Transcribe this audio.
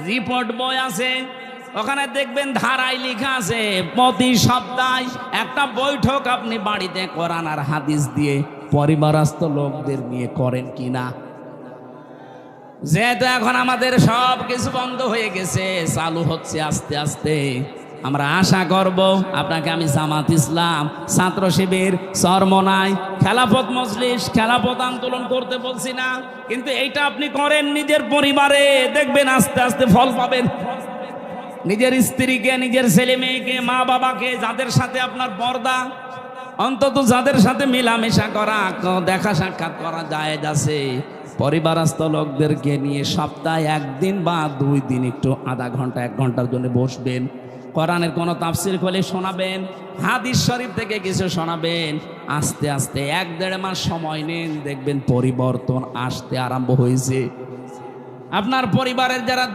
Report বই আছে, ওখানে দেখবেন ধারায় লেখা আছে প্রতি সপ্তাহে একটা বৈঠক আপনি বাড়িতে কোরআন আর হাদিস দিয়ে পরিবারস্থ লোকদের নিয়ে করেন কিনা। যেহেতু এখন আমাদের সব কিছু বন্ধ হয়ে গেছে, চালু হচ্ছে আস্তে আস্তে, আমরা আশা করব আপনাকে আমি জামাত ইসলাম, ছাত্র শিবির, চরমনাই, খেলাফত মজলিস, খেলাফত আন্দোলন করতে বলছি না, কিন্তু এইটা আপনি করেন নিজের পরিবারে, দেখবেন আস্তে আস্তে ফল পাবেন। নিজের স্ত্রীকে, নিজের ছেলে মেয়েকে, মা বাবাকে, যাদের সাথে আপনার পর্দা, অন্তত যাদের সাথে মেলামেশা করা, দেখা সাক্ষাৎ করা জায়েজ আছে, পরিবারস্থ লোকদেরকে নিয়ে সপ্তাহে একদিন বা 2 দিন একটু আধা ঘন্টা 1 ঘন্টার জন্য বসবেন, কোরআনের কোনো তাফসির খুলে শোনাবেন, হাদিস শরীফ থেকে কিছু শোনাবেন, আস্তে আস্তে 1-1.5 মাস সময় নেন, দেখবেন পরিবর্তন আসতে আরম্ভ হয়েছে। আপনার পরিবারের যারা